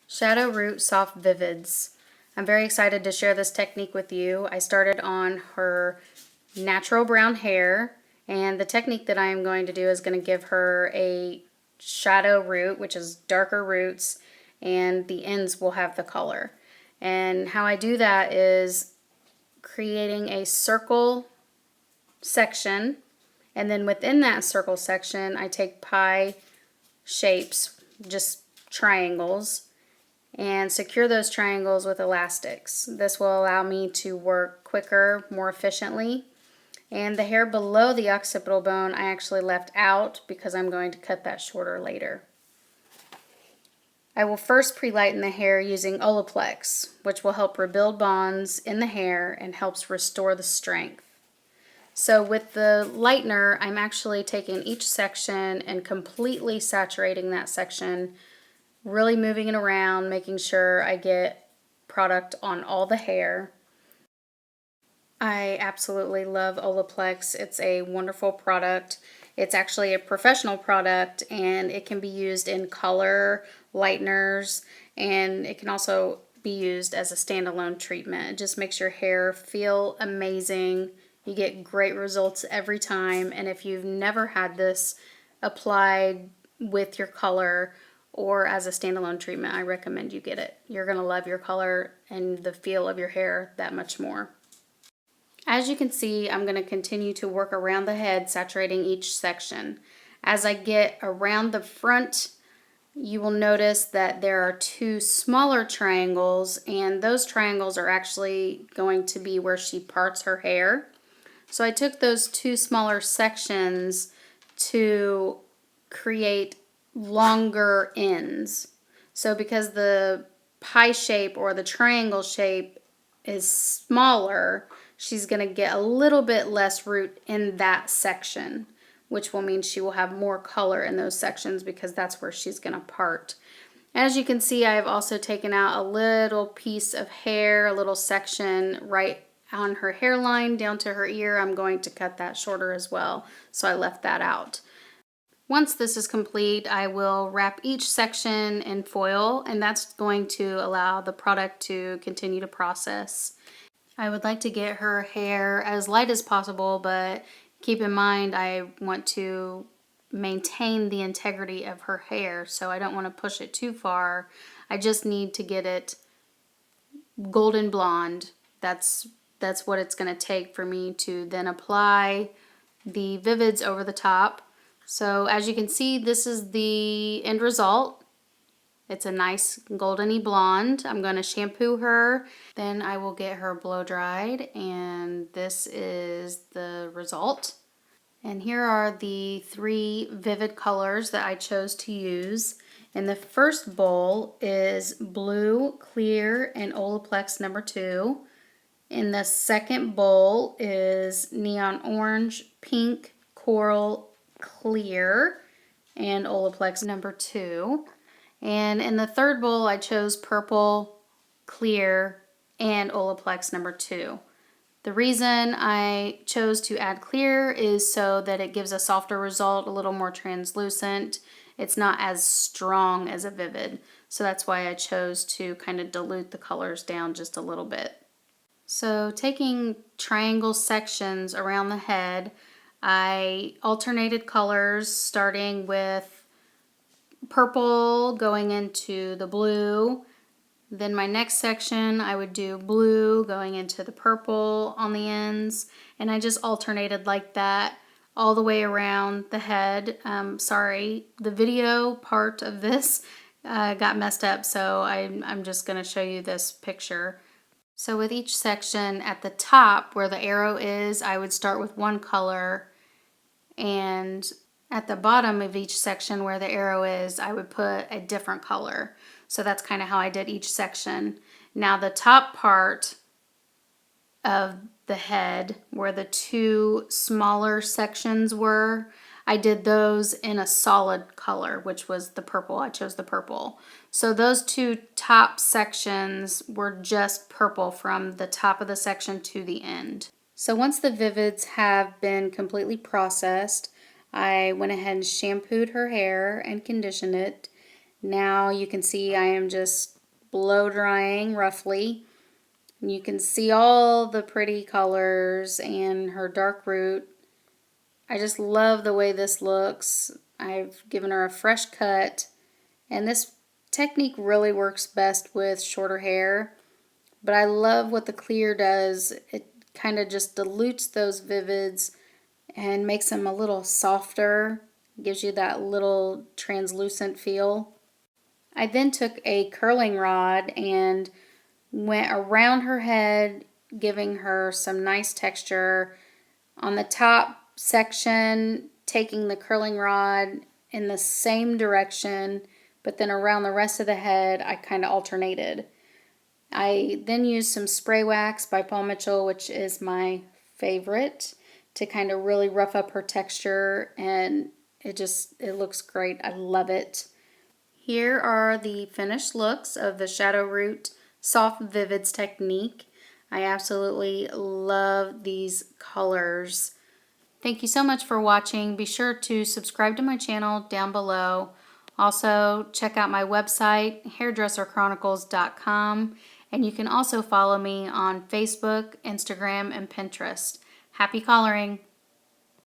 Shadow Root Soft Vivids. I'm very excited to share this technique with you. I started on her natural brown hair, and the technique that I am going to do is going to give her a shadow root, which is darker roots, and the ends will have the color. And how I do that is creating a circle section, and then within that circle section I take pie shapes, just triangles, and secure those triangles with elastics. This will allow me to work quicker, more efficiently. And the hair below the occipital bone I actually left out because I'm going to cut that shorter later. I will first pre-lighten the hair using Olaplex, which will help rebuild bonds in the hair and helps restore the strength. So with the lightener, I'm actually taking each section and completely saturating that section, really moving it around, making sure I get product on all the hair. I absolutely love Olaplex. It's a wonderful product. It's actually a professional product, and it can be used in color, lighteners, and it can also be used as a standalone treatment. It just makes your hair feel amazing. You get great results every time, and if you've never had this applied with your color or as a standalone treatment, I recommend you get it. You're going to love your color and the feel of your hair that much more. As you can see, I'm going to continue to work around the head, saturating each section. As I get around the front, you will notice that there are two smaller triangles, and those triangles are actually going to be where she parts her hair. So I took those two smaller sections to create longer ends. So because the pie shape or the triangle shape is smaller, she's going to get a little bit less root in that section, which will mean she will have more color in those sections because that's where she's going to part. As you can see, I've also taken out a little piece of hair, a little section right on her hairline down to her ear. I'm going to cut that shorter as well, so I left that out. Once this is complete, I will wrap each section in foil, and that's going to allow the product to continue to process. I would like to get her hair as light as possible, but keep in mind I want to maintain the integrity of her hair, so I don't want to push it too far. I just need to get it golden blonde. That's what it's going to take for me to then apply the Vivids over the top. So as you can see, this is the end result. It's a nice goldeny blonde. I'm going to shampoo her, then I will get her blow dried, and this is the result. And here are the three vivid colors that I chose to use. In the first bowl is blue, clear, and Olaplex number 2. In the second bowl is neon orange, pink, coral, clear, and Olaplex number 2. And in the third bowl, I chose purple, clear, and Olaplex number 2. The reason I chose to add clear is so that it gives a softer result, a little more translucent. It's not as strong as a Vivid. So that's why I chose to kind of dilute the colors down just a little bit. So taking triangle sections around the head, I alternated colors starting with purple going into the blue. Then my next section I would do blue going into the purple on the ends, and I just alternated like that all the way around the head. Sorry, the video part of this got messed up, so I'm just going to show you this picture. So with each section at the top where the arrow is, I would start with one color, and at the bottom of each section where the arrow is, I would put a different color. So that's kind of how I did each section. Now the top part of the head where the two smaller sections were, I did those in a solid color, which was the purple. I chose the purple. So those two top sections were just purple from the top of the section to the end. So once the Vivids have been completely processed, I went ahead and shampooed her hair and conditioned it. Now you can see I am just blow drying roughly. And you can see all the pretty colors and her dark root. I just love the way this looks. I've given her a fresh cut, and this technique really works best with shorter hair, but I love what the clear does. It kind of just dilutes those vivids and makes them a little softer, gives you that little translucent feel. I then took a curling rod and went around her head, giving her some nice texture. On the top section, taking the curling rod in the same direction, but then around the rest of the head, I kind of alternated. I then used some spray wax by Paul Mitchell, which is my favorite, to kind of really rough up her texture, and it looks great. I love it. Here are the finished looks of the Shadow Root Soft Vivids technique. I absolutely love these colors. Thank you so much for watching. Be sure to subscribe to my channel down below. Also, check out my website, hairdresserchronicles.com, and you can also follow me on Facebook, Instagram, and Pinterest. Happy coloring!